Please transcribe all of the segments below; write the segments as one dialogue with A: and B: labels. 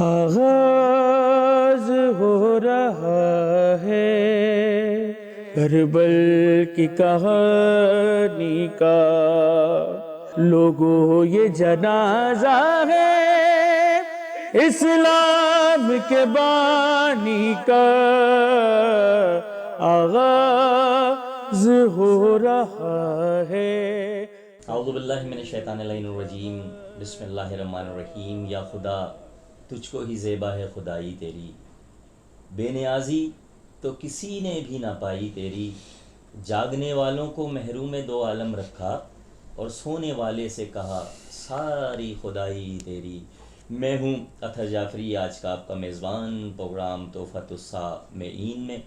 A: آغاز ہو رہا ہے کربل کی کہانی کا، لوگوں یہ جنازہ ہے اسلام کے بانی کا، آغاز ہو رہا ہے۔
B: اعوذ باللہ من الشیطان اللعین الرجیم، بسم اللہ الرحمن الرحیم۔ یا خدا تجھ کو ہی زیبا ہے خدائی تیری، بے نیازی تو کسی نے بھی نہ پائی تیری، جاگنے والوں کو محروم دو عالم رکھا، اور سونے والے سے کہا ساری خدائی تیری۔ میں ہوں اطہر جعفری، آج کا آپ کا میزبان پروگرام تحفۃ السامعین میں۔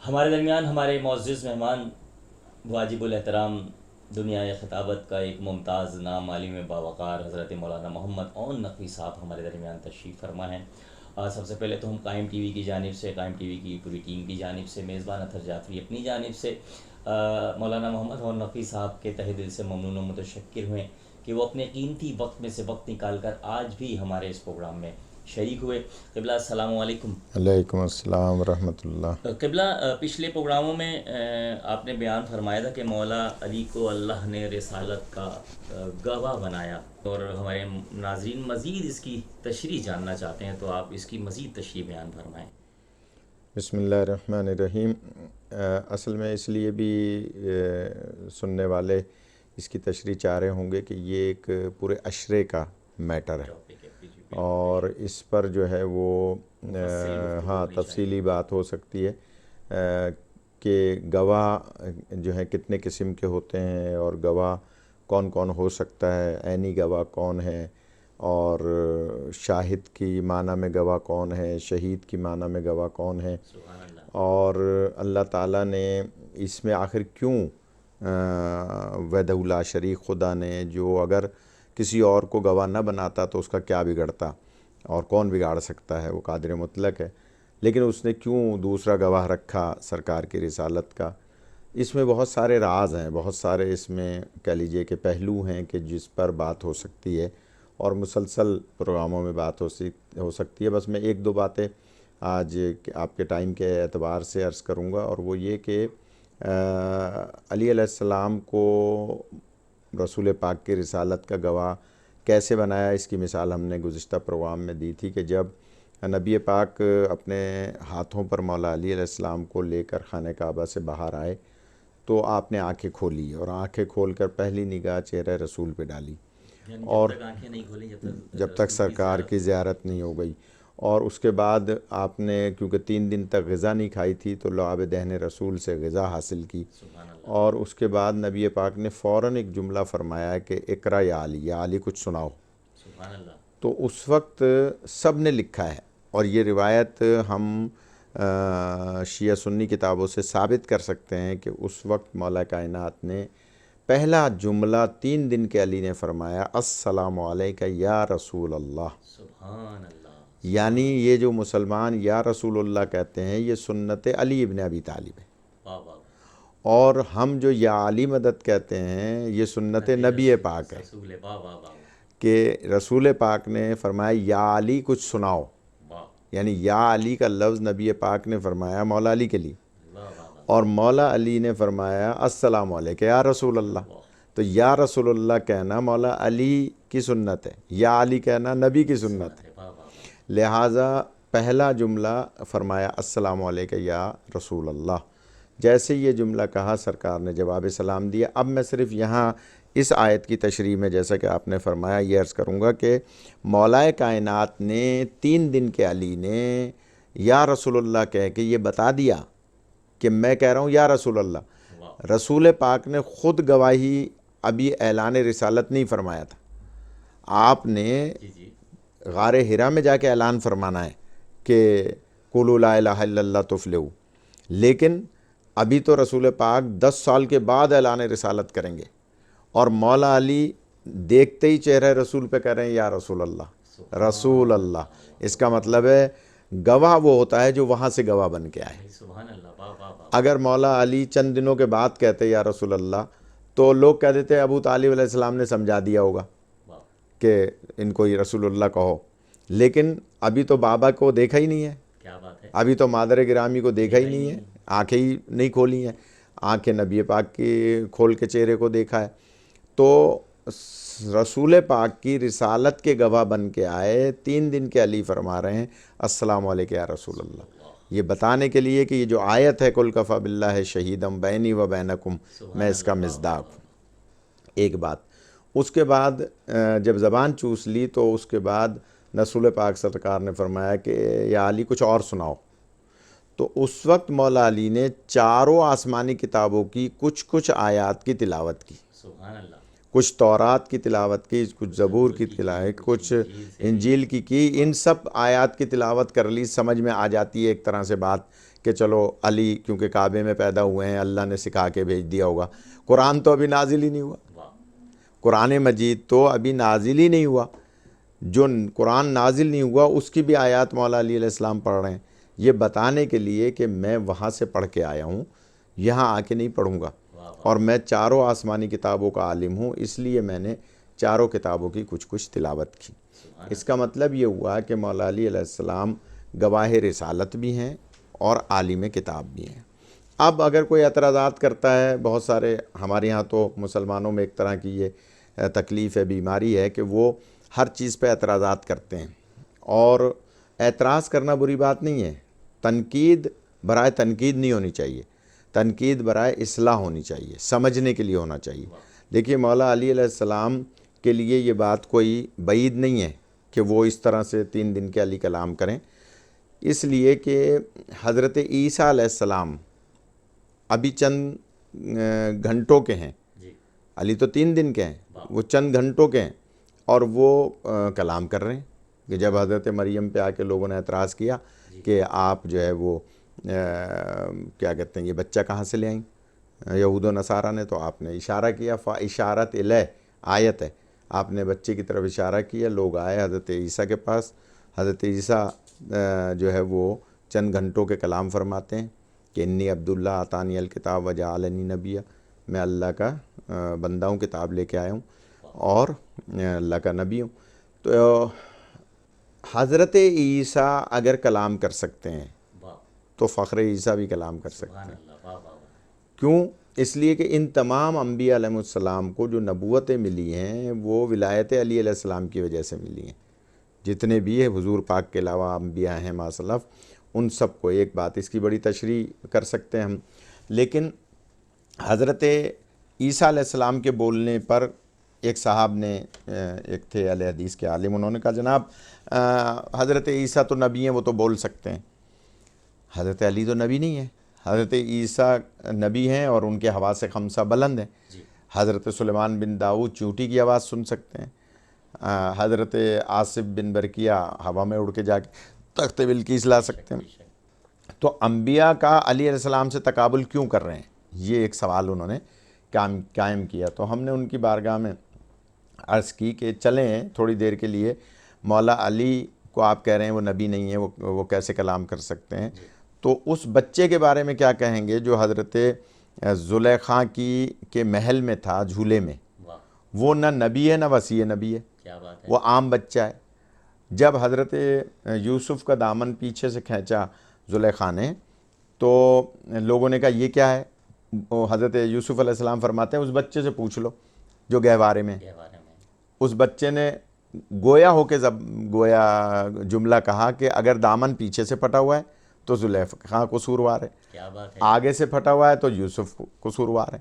B: ہمارے درمیان ہمارے معزز مہمان واجب الاحترام دنیا خطابت کا ایک ممتاز نام عالم باوقار حضرت مولانا محمد اون نقوی صاحب ہمارے درمیان تشریف فرما ہیں۔ سب سے پہلے تو ہم قائم ٹی وی کی جانب سے، قائم ٹی وی کی پوری ٹیم کی جانب سے، میزبان اطہر جعفری اپنی جانب سے مولانا محمد اون نقوی صاحب کے تہ دل سے ممنون و متشکر ہوئے کہ وہ اپنے قیمتی وقت میں سے وقت نکال کر آج بھی ہمارے اس پروگرام میں شریک ہوئے۔ قبلہ السلام علیکم۔
C: علیکم السلام ورحمۃ اللہ۔
B: قبلہ پچھلے پروگراموں میں آپ نے بیان فرمایا تھا کہ مولا علی کو اللہ نے رسالت کا گواہ بنایا، اور ہمارے ناظرین مزید اس کی تشریح جاننا چاہتے ہیں، تو آپ اس کی مزید تشریح بیان فرمائیں۔
C: بسم اللہ الرحمن الرحیم۔ اصل میں اس لیے بھی سننے والے اس کی تشریح چاہ رہے ہوں گے کہ یہ ایک پورے عشرے کا میٹر ہے، اور اس پر جو ہے وہ تفصیلی بات ہو سکتی ہے کہ گواہ جو ہے کتنے قسم کے ہوتے ہیں، اور گواہ کون کون ہو سکتا ہے، عینی گواہ کون ہے، اور شاہد کی معنی میں گواہ کون ہے، شہید کی معنی میں گواہ کون ہے، اور اللہ تعالیٰ نے اس میں آخر کیوں وحدہ لا شریک خدا نے، جو اگر کسی اور کو گواہ نہ بناتا تو اس کا کیا بگڑتا، اور کون بگاڑ سکتا ہے، وہ قادر مطلق ہے، لیکن اس نے کیوں دوسرا گواہ رکھا سرکار کی رسالت کا۔ اس میں بہت سارے راز ہیں، بہت سارے اس میں کہہ لیجئے کہ پہلو ہیں کہ جس پر بات ہو سکتی ہے، اور مسلسل پروگراموں میں بات ہو سکتی ہے۔ بس میں ایک دو باتیں آج آپ کے ٹائم کے اعتبار سے عرض کروں گا، اور وہ یہ کہ علی علیہ السلام کو رسول پاک کی رسالت کا گواہ کیسے بنایا، اس کی مثال ہم نے گزشتہ پروگرام میں دی تھی کہ جب نبی پاک اپنے ہاتھوں پر مولا علی علیہ السلام کو لے کر خانہ کعبہ سے باہر آئے تو آپ نے آنکھیں کھولی، اور آنکھیں کھول کر پہلی نگاہ چہرہ رسول پہ ڈالی، اور جب تک سرکار کی زیارت نہیں ہو گئی، اور اس کے بعد آپ نے کیونکہ 3 دن تک غذا نہیں کھائی تھی تو لعاب دہن رسول سے غذا حاصل کی، اور اس کے بعد نبی پاک نے فوراً ایک جملہ فرمایا کہ اقرا یا علی کچھ سناؤ۔ تو اس وقت سب نے لکھا ہے، اور یہ روایت ہم شیعہ سنی کتابوں سے ثابت کر سکتے ہیں کہ اس وقت مولا کائنات نے پہلا جملہ 3 دن کے علی نے فرمایا السلام علیکہ یا رسول اللہ۔
B: سبحان اللہ۔
C: یعنی یہ جو مسلمان یا رسول اللہ کہتے ہیں یہ سنت علی ابن ابی طالب ہے، اور ہم جو یا علی مدد کہتے ہیں یہ سنت نبی پاک ہے، کہ رسول پاک نے فرمایا یا علی کچھ سناؤ، یعنی یا علی کا لفظ نبی پاک نے فرمایا مولا علی کے لیے، اور مولا علی نے فرمایا السلام علیکہ یا رسول اللہ۔ تو یا رسول اللہ کہنا مولا علی کی سنت ہے، یا علی کہنا نبی کی سنت ہے، لہٰذا پہلا جملہ فرمایا السلام علیکہ یا رسول اللہ۔ جیسے یہ جملہ کہا سرکار نے جواب سلام دیا۔ اب میں صرف یہاں اس آیت کی تشریح میں جیسا کہ آپ نے فرمایا یہ عرض کروں گا کہ مولا کائنات نے 3 دن کے علی نے یا رسول اللہ کہہ کے یہ بتا دیا کہ میں کہہ رہا ہوں یا رسول اللہ۔ رسول پاک نے خود گواہی ابھی اعلان رسالت نہیں فرمایا تھا، آپ نے غار حرا میں جا کے اعلان فرمانا ہے کہ قولوا لا الہ الا اللہ تفلحوا، لیکن ابھی تو رسول پاک 10 سال کے بعد اعلان رسالت کریں گے، اور مولا علی دیکھتے ہی چہرہ رسول پہ کہہ رہے ہیں یا رسول اللہ رسول اللہ۔ اس کا مطلب ہے گواہ وہ ہوتا ہے جو وہاں سے گواہ بن کے آئے۔ اگر مولا علی چند دنوں کے بعد کہتے یا رسول اللہ تو لوگ کہہ دیتے ابو طالب علیہ السلام نے سمجھا دیا ہوگا کہ ان کو یہ رسول اللہ کہو، لیکن ابھی تو بابا کو دیکھا ہی نہیں ہے،
B: کیا بات ہے،
C: ابھی تو مادر گرامی کو دیکھا ہی نہیں ہے، آنکھیں ہی نہیں کھولی ہیں، آنکھیں نبی پاک کی کھول کے چہرے کو دیکھا ہے۔ تو رسول پاک کی رسالت کے گواہ بن کے آئے، 3 دن کے علی فرما رہے ہیں السلام علیکم یا رسول اللہ، یہ بتانے کے لیے کہ یہ جو آیت ہے قل کفی باللہ شہیدم بینی و بینکم، میں اس کا مصداق ہوں۔ ایک بات، اس کے بعد جب زبان چوس لی تو اس کے بعد رسول پاک سرکار نے فرمایا کہ یا علی کچھ اور سناؤ، تو اس وقت مولا علی نے چاروں آسمانی کتابوں کی کچھ آیات کی تلاوت کی،
B: سبحان اللہ،
C: کچھ تورات کی تلاوت کی، کچھ زبور کی تلاوت، کچھ انجیل کی، ان سب آیات کی تلاوت کر لی۔ سمجھ میں آ جاتی ہے ایک طرح سے بات کہ چلو علی کیونکہ کعبے میں پیدا ہوئے ہیں، اللہ نے سکھا کے بھیج دیا ہوگا۔ قرآن تو ابھی نازل ہی نہیں ہوا، قرآن مجید تو ابھی نازل ہی نہیں ہوا، جو قرآن نازل نہیں ہوا اس کی بھی آیات مولا علی علیہ السلام پڑھ رہے ہیں، یہ بتانے کے لیے کہ میں وہاں سے پڑھ کے آیا ہوں، یہاں آ کے نہیں پڑھوں گا، اور میں چاروں آسمانی کتابوں کا عالم ہوں، اس لیے میں نے چاروں کتابوں کی کچھ تلاوت کی۔ اس کا مطلب یہ ہوا کہ مولا علی علیہ السلام گواہ رسالت بھی ہیں اور عالم کتاب بھی ہیں۔ اب اگر کوئی اعتراضات کرتا ہے، بہت سارے ہمارے ہاں تو مسلمانوں میں ایک طرح کی یہ تکلیف ہے، بیماری ہے کہ وہ ہر چیز پہ اعتراضات کرتے ہیں، اور اعتراض کرنا بری بات نہیں ہے، تنقید برائے تنقید نہیں ہونی چاہیے، تنقید برائے اصلاح ہونی چاہیے، سمجھنے کے لیے ہونا چاہیے۔ دیکھیے مولا علی علیہ السلام کے لیے یہ بات کوئی بعید نہیں ہے کہ وہ اس طرح سے 3 دن کے علی کلام کریں، اس لیے کہ حضرت عیسیٰ علیہ السلام ابھی چند گھنٹوں کے ہیں، علی تو 3 دن کے ہیں، وہ چند گھنٹوں کے ہیں، اور وہ کلام کر رہے ہیں کہ جب حضرت مریم پہ آ کے لوگوں نے اعتراض کیا کہ آپ جو ہے وہ کیا کہتے ہیں یہ بچہ کہاں سے لے آئیں یہود و نصارہ نے، تو آپ نے اشارہ کیا، اشارت الیہ آیت ہے، آپ نے بچے کی طرف اشارہ کیا، لوگ آئے حضرت عیسیٰ کے پاس، حضرت عیسیٰ جو ہے وہ چند گھنٹوں کے کلام فرماتے ہیں کہ انی عبداللہ آتانی الکتاب وجعلنی نبیہ، میں اللہ کا بندہ ہوں، کتاب لے کے آیا ہوں اور اللہ کا نبی ہوں۔ تو حضرت عیسیٰ اگر کلام کر سکتے ہیں تو فخر عیسیٰ بھی کلام کر سکتے ہیں۔ کیوں؟ اس لیے کہ ان تمام انبیاء علیہ السلام کو جو نبوتیں ملی ہیں وہ ولایت علی علیہ السلام کی وجہ سے ملی ہیں، جتنے بھی ہے حضور پاک کے علاوہ انبیاء ہیں ماسلف، ان سب کو ایک بات اس کی بڑی تشریح کر سکتے ہیں ہم۔ لیکن حضرت عیسیٰ علیہ السلام کے بولنے پر ایک صاحب نے، ایک تھے اہل حدیث کے عالم، انہوں نے کہا جناب حضرت عیسیٰ تو نبی ہیں، وہ تو بول سکتے ہیں، حضرت علی تو نبی نہیں ہے، حضرت عیسیٰ نبی ہیں اور ان کے حواس خمسہ بلند ہیں، حضرت سلیمان بن داؤد چونٹی کی آواز سن سکتے ہیں، حضرت آصف بن برقیہ ہوا میں اڑ کے جا کے تخت بلقیس لا سکتے ہیں، تو انبیاء کا علی علیہ السلام سے تقابل کیوں کر رہے ہیں؟ یہ ایک سوال انہوں نے قائم کیا۔ تو ہم نے ان کی بارگاہ میں عرض کی کہ چلیں تھوڑی دیر کے لیے، مولا علی کو آپ کہہ رہے ہیں وہ نبی نہیں ہے، وہ کیسے کلام کر سکتے ہیں؟ تو اس بچے کے بارے میں کیا کہیں گے جو حضرت زلیخا کے محل میں تھا، جھولے میں، وہ نہ نبی ہے نہ وصی نبی ہے، وہ عام بچہ ہے۔ جب حضرت یوسف کا دامن پیچھے سے کھینچا زلیخا نے تو لوگوں نے کہا یہ کیا ہے؟ حضرت یوسف علیہ السلام فرماتے ہیں اس بچے سے پوچھ لو جو گہوارے میں۔ اس بچے نے گویا گویا جملہ کہا کہ اگر دامن پیچھے سے پھٹا ہوا ہے تو زلیخا قصوروار ہے، آگے سے پھٹا ہوا ہے تو یوسف قصوروار ہے،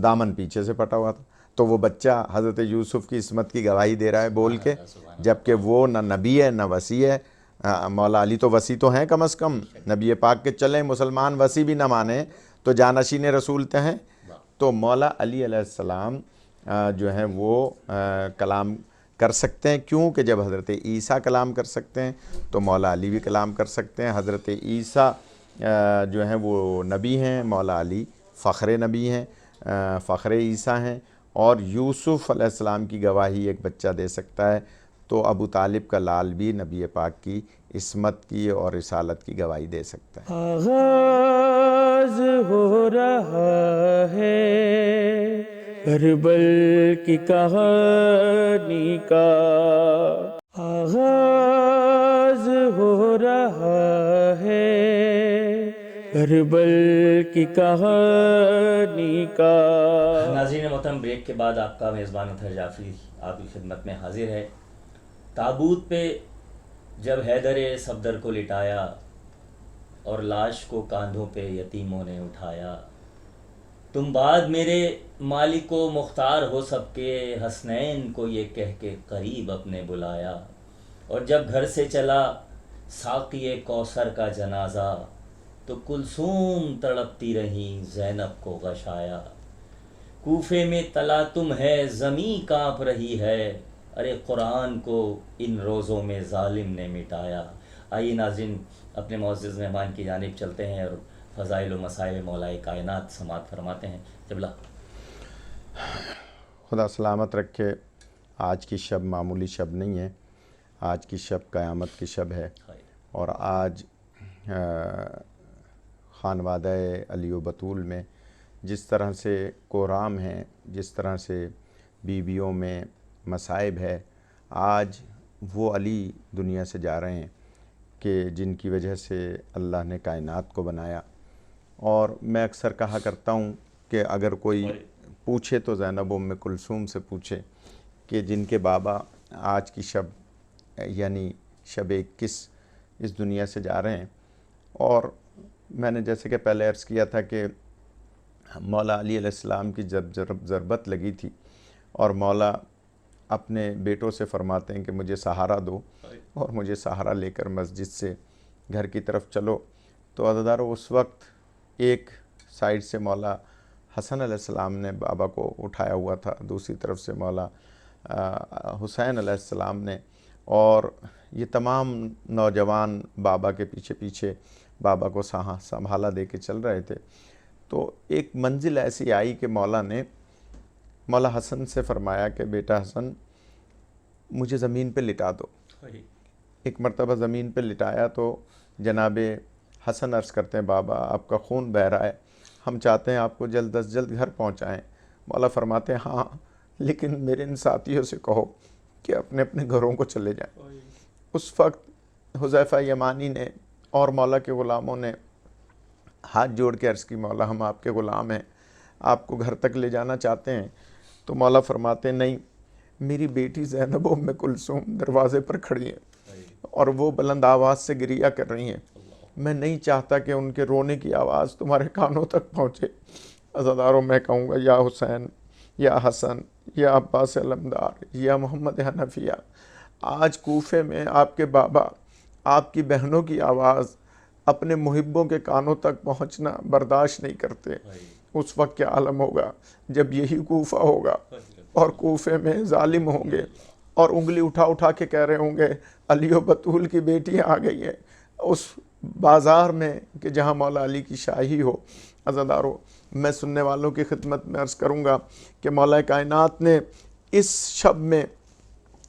C: دامن پیچھے سے پھٹا ہوا تھا۔ تو وہ بچہ حضرت یوسف کی عصمت کی گواہی دے رہا ہے بول کے، جبکہ وہ نہ نبی ہے نہ وصی ہے۔ مولا علی تو وصی تو ہیں کم از کم، نبی پاک کے چلیں مسلمان وصی بھی نہ مانیں تو جانشین رسول تو ہیں۔ تو مولا علی علیہ السلام جو ہیں وہ کلام کر سکتے ہیں، کیوں کہ جب حضرت عیسیٰ کلام کر سکتے ہیں تو مولا علی بھی کلام کر سکتے ہیں۔ حضرت عیسیٰ جو ہیں وہ نبی ہیں، مولا علی فخر نبی ہیں، فخر عیسیٰ ہیں، اور یوسف علیہ السلام کی گواہی ایک بچہ دے سکتا ہے، تو ابو طالب کا لال بھی نبی پاک کی عصمت کی اور رسالت کی گواہی دے سکتا ہے۔
A: آغاز ہو رہا ہے کربل کی کہانی کا، آغاز کربل کی کہانی کا۔
B: ناظرین محترم، بریک کے بعد آپ کا میزبان اطہر جعفری آپ کی خدمت میں حاضر ہے۔ تابوت پہ جب حیدر صفدر کو لٹایا اور لاش کو کاندھوں پہ یتیموں نے اٹھایا، تم بعد میرے مالک و مختار ہو سب کے، حسنین کو یہ کہہ کے قریب اپنے بلایا۔ اور جب گھر سے چلا ساقی کوثر کا جنازہ، تو کلثوم تڑپتی رہیں زینب کو غش آیا۔ کوفے میں تلاتم ہے زمیں کانپ رہی ہے، ارے قرآن کو ان روزوں میں ظالم نے مٹایا۔ آئیے ناظرین اپنے معزز مہمان کی جانب چلتے ہیں اور فضائل و مصائب مولا کائنات سماعت فرماتے ہیں۔ قبلہ
C: خدا سلامت رکھے۔ آج کی شب معمولی شب نہیں ہے، آج کی شب قیامت کی شب ہے، اور آج خانوادہ علی و بطول میں جس طرح سے کورام ہیں، جس طرح سے بیویوں میں مصائب ہے، آج وہ علی دنیا سے جا رہے ہیں کہ جن کی وجہ سے اللہ نے کائنات کو بنایا۔ اور میں اکثر کہا کرتا ہوں کہ اگر کوئی پوچھے تو زینب ام کلثوم سے پوچھے کہ جن کے بابا آج کی شب یعنی شب 21 اس دنیا سے جا رہے ہیں۔ اور میں نے جیسے کہ پہلے عرض کیا تھا کہ مولا علی علیہ السلام کی جب ضربت لگی تھی اور مولا اپنے بیٹوں سے فرماتے ہیں کہ مجھے سہارا دو اور مجھے سہارا لے کر مسجد سے گھر کی طرف چلو، تو عزیزارو اس وقت ایک سائیڈ سے مولا حسن علیہ السلام نے بابا کو اٹھایا ہوا تھا، دوسری طرف سے مولا حسین علیہ السلام نے، اور یہ تمام نوجوان بابا کے پیچھے پیچھے بابا کو سنبھالا دے کے چل رہے تھے۔ تو ایک منزل ایسی آئی کہ مولا نے مولا حسن سے فرمایا کہ بیٹا حسن مجھے زمین پہ لٹا دو۔ ایک مرتبہ زمین پہ لٹایا تو جناب حسن عرض کرتے ہیں بابا آپ کا خون بہہ رہا ہے، ہم چاہتے ہیں آپ کو جلد از جلد گھر پہنچائیں۔ مولا فرماتے ہیں ہاں لیکن میرے ان ساتھیوں سے کہو کہ اپنے اپنے گھروں کو چلے جائیں۔ اس وقت حذیفہ یمانی نے اور مولا کے غلاموں نے ہاتھ جوڑ کے عرض کی مولا ہم آپ کے غلام ہیں، آپ کو گھر تک لے جانا چاہتے ہیں۔ تو مولا فرماتے ہیں نہیں، میری بیٹی زینب ام کلثوم دروازے پر کھڑی ہیں اور وہ بلند آواز سے گریہ کر رہی ہیں، میں نہیں چاہتا کہ ان کے رونے کی آواز تمہارے کانوں تک پہنچے۔ عزاداروں میں کہوں گا یا حسین یا حسن یا عباس علمدار یا محمد حنفیہ، آج کوفے میں آپ کے بابا آپ کی بہنوں کی آواز اپنے محبوں کے کانوں تک پہنچنا برداشت نہیں کرتے۔ اس وقت کیا عالم ہوگا جب یہی کوفہ ہوگا اور کوفے میں ظالم ہوں گے اور انگلی اٹھا اٹھا کے کہہ رہے ہوں گے علی و بطول کی بیٹیاں آ گئی ہیں اس بازار میں کہ جہاں مولا علی کی شاہی ہو۔ عزادارو میں سننے والوں کی خدمت میں عرض کروں گا کہ مولا کائنات نے اس شب میں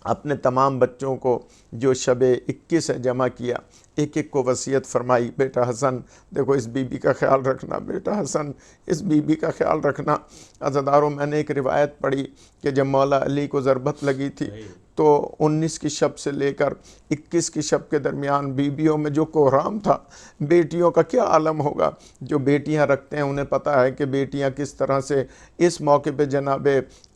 C: اپنے تمام بچوں کو جو شب 21 ہے جمع کیا، ایک ایک کو وصیت فرمائی، بیٹا حسن دیکھو اس بی بی کا خیال رکھنا، بیٹا حسن اس بی بی کا خیال رکھنا۔ عزاداروں میں نے ایک روایت پڑھی کہ جب مولا علی کو ضربت لگی تھی تو 19 کی شب سے لے کر 21 کی شب کے درمیان بیویوں میں جو کوہرام تھا، بیٹیوں کا کیا عالم ہوگا۔ جو بیٹیاں رکھتے ہیں انہیں پتہ ہے کہ بیٹیاں کس طرح سے اس موقع پہ جناب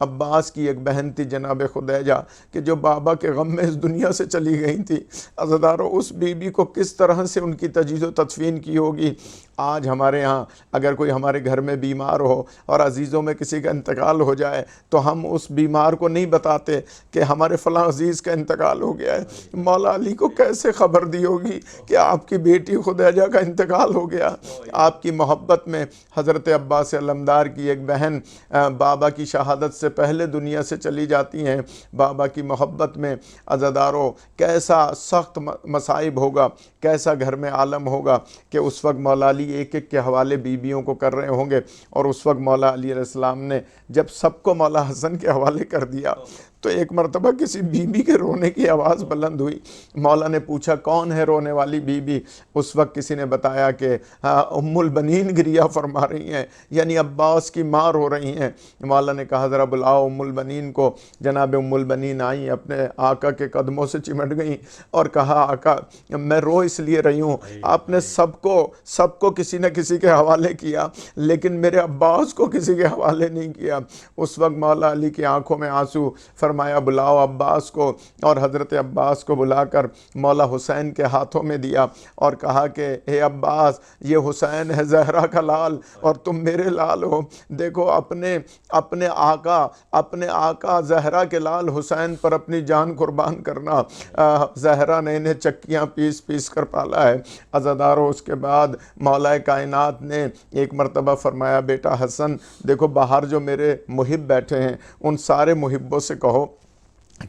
C: عباس کی ایک بہن تھی جناب خدیجہ کہ جو بابا کے غم میں اس دنیا سے چلی گئی تھی، عزاداروں اس بی بی کو کس طرح سے ان کی تجہیز و تدفین کی ہوگی۔ آج ہمارے ہاں اگر کوئی ہمارے گھر میں بیمار ہو اور عزیزوں میں کسی کا انتقال ہو جائے تو ہم اس بیمار کو نہیں بتاتے کہ ہمارے فلاں عزیز کا انتقال ہو گیا ہے۔ مولا علی کو کیسے خبر دی ہوگی کہ آپ کی بیٹی خدیجہ کا انتقال ہو گیا۔ آپ کی محبت میں حضرت عباس علمدار کی ایک بہن بابا کی شہادت سے پہلے دنیا سے چلی جاتی ہیں۔ بابا کی محبت میں عزاداروں کیسا سخت مصائب ہوگا، کیسا گھر میں عالم ہوگا کہ اس وقت مولا علی ایک ایک کے حوالے بیویوں کو کر رہے ہوں گے۔ اور اس وقت مولا علی علیہ السلام نے جب سب کو مولا حسن کے حوالے کر دیا تو ایک مرتبہ کسی بیوی کے رونے کی آواز بلند ہوئی. مولا نے پوچھا کون ہے رونے والی بیوی؟ اس وقت کسی نے بتایا کہ ام البنین گریہ فرما رہی ہیں، یعنی عباس کی ماں رو رہی ہیں. مولا نے کہا ذرا بلاؤ ام البنین کو. جناب ام البنین آئیں، اپنے آقا کے قدموں سے چمٹ گئیں اور کہا آقا میں رو اس لیے رہی ہوں، آپ نے سب کو کسی نہ کسی کے حوالے کیا لیکن میرے عباس کو کسی کے حوالے نہیں کیا. اس وقت مولا علی کی آنکھوں میں آنسو. فرمایا بلاؤ عباس کو، اور حضرت عباس کو بلا کر مولا حسین کے ہاتھوں میں دیا اور کہا کہ اے عباس یہ حسین ہے زہرا کا لال اور تم میرے لال ہو. دیکھو اپنے آقا زہرا کے لال حسین پر اپنی جان قربان کرنا. زہرا نے انہیں چکیاں پیس کر پالا ہے. عزادارو اس کے بعد مولا کائنات نے ایک مرتبہ فرمایا بیٹا حسن دیکھو باہر جو میرے محب بیٹھے ہیں ان سارے محبوں سے کہو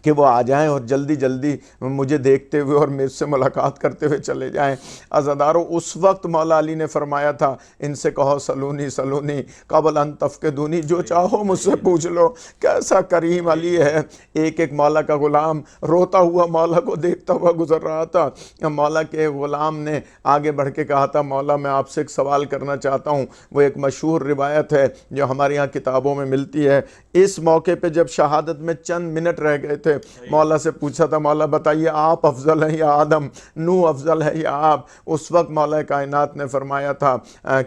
C: کہ وہ آ جائیں اور جلدی جلدی مجھے دیکھتے ہوئے اور میرے سے ملاقات کرتے ہوئے چلے جائیں. عزادارو اس وقت مولا علی نے فرمایا تھا ان سے کہو سلونی قبل ان تفقدونی، جو چاہو مجھ سے پوچھ لو. کیسا کریم علی ہے. ایک مولا کا غلام روتا ہوا مولا کو دیکھتا ہوا گزر رہا تھا. مولا کے غلام نے آگے بڑھ کے کہا تھا مولا میں آپ سے ایک سوال کرنا چاہتا ہوں. وہ ایک مشہور روایت ہے جو ہمارے یہاں کتابوں میں ملتی ہے. اس موقع پہ جب شہادت میں چند منٹ رہ گئے تھے مولا سے پوچھا تھا مولا بتائیے آپ افضل ہیں یا آدم، نو افضل ہے یا آپ؟ اس وقت مولا کائنات نے فرمایا تھا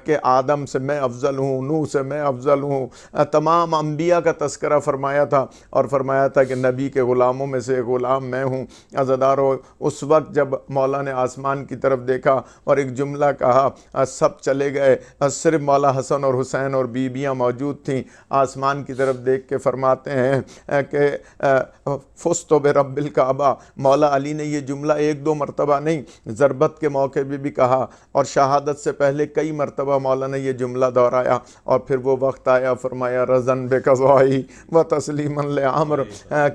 C: کہ آدم سے میں افضل ہوں، نو سے میں افضل ہوں. تمام انبیاء کا تذکرہ فرمایا تھا اور فرمایا تھا کہ نبی کے غلاموں میں سے ایک غلام میں ہوں. عزادارو اس وقت جب مولا نے آسمان کی طرف دیکھا اور ایک جملہ کہا سب چلے گئے، صرف مولا حسن اور حسین اور بیویاں موجود تھیں. آسمان کی طرف دیکھ کے فرماتے ہیں کہ فستو برب الکعبہ. مولا علی نے یہ جملہ ایک دو مرتبہ نہیں ضربت کے موقع پہ بھی کہا اور شہادت سے پہلے کئی مرتبہ مولا نے یہ جملہ دہرایا. اور پھر وہ وقت آیا فرمایا رضن بقضائی و تسلیما لعمر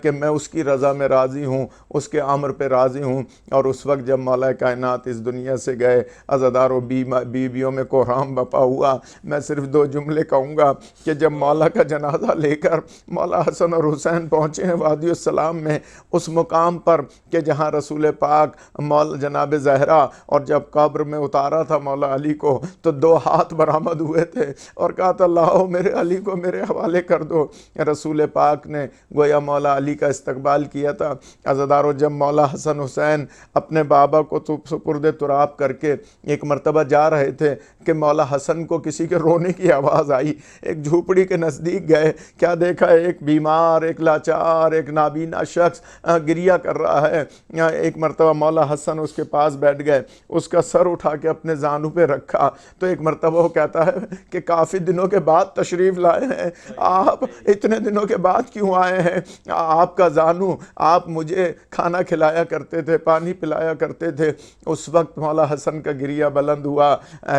C: کہ میں اس کی رضا میں راضی ہوں، اس کے امر پہ راضی ہوں. اور اس وقت جب مولا کائنات اس دنیا سے گئے عزادارو بیویوں میں کوہرام بپا ہوا. میں صرف دو جملے کہوں گا کہ جب مولا کا جنازہ لے کر مولا حسن اور حسین پہنچے ہیں وادی السلام میں، اس مقام پر کہ جہاں رسول پاک مولا جناب زہرا اور جب قبر میں اتارا تھا مولا علی کو تو دو ہاتھ برآمد ہوئے تھے اور کہا تھا لاؤ میرے علی کو میرے حوالے کر دو. رسول پاک نے گویا مولا علی کا استقبال کیا تھا. عزادارو جب مولا حسن حسین اپنے بابا کو سپرد تراب کر کے ایک مرتبہ جا رہے تھے کہ مولا حسن کو کسی کے رونے کی آواز آئی. ایک جھوپڑی کے نزدیک گئے، کیا دیکھا ایک بیمار، ایک لاچار، ایک نابینا شخص گریہ کر رہا ہے. ایک مرتبہ مولا حسن اس کے پاس بیٹھ گئے، اس کا سر اٹھا کے اپنے زانو پہ رکھا تو ایک مرتبہ وہ کہتا ہے کہ کافی دنوں کے بعد تشریف لائے ہیں آپ، اتنے دنوں کے بعد کیوں آئے ہیں؟ آپ کا زانو، آپ مجھے کھانا کھلایا کرتے تھے، پانی پلایا کرتے تھے. اس وقت مولا حسن کا گریہ بلند ہوا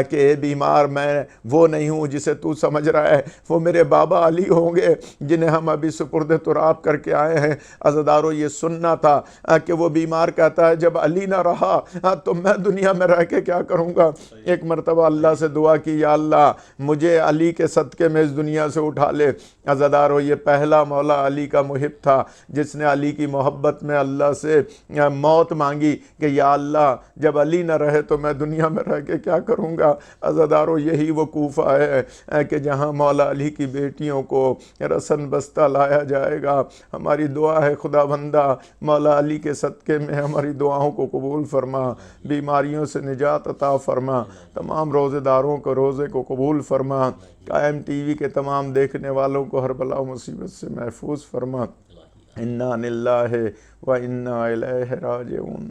C: کہ اے بیمار میں وہ نہیں ہوں جسے تو سمجھ رہا ہے، وہ میرے بابا علی ہوں گے جنہیں ہم ابھی سپرد تراب کر کے آئے ہیں. عزادارو یہ سننا تھا کہ وہ بیمار کہتا ہے جب علی نہ رہا تو میں دنیا میں رہ کے کیا کروں گا. ایک مرتبہ اللہ سے دعا کی یا اللہ مجھے علی کے صدقے میں اس دنیا سے اٹھا لے. عزادارو یہ پہلا مولا علی کا محب تھا جس نے علی کی محبت میں اللہ سے موت مانگی کہ یا اللہ جب علی نہ رہے تو میں دنیا میں رہ کے کیا کروں گا. عزادارو یہی وہ کوفہ ہے کہ جہاں مولا علی کی بیٹیوں کو رسن بستہ لایا جائے گا. ہماری دعا ہے خدا بندہ مولا علی کے صدقے میں ہماری دعاؤں کو قبول فرما، بیماریوں سے نجات عطا فرما، تمام روزے داروں کو روزے کو قبول فرما، قائم ٹی وی کے تمام دیکھنے والوں کو ہر بلا و مصیبت سے محفوظ فرما. انا للہ و انا الیہ راجعون.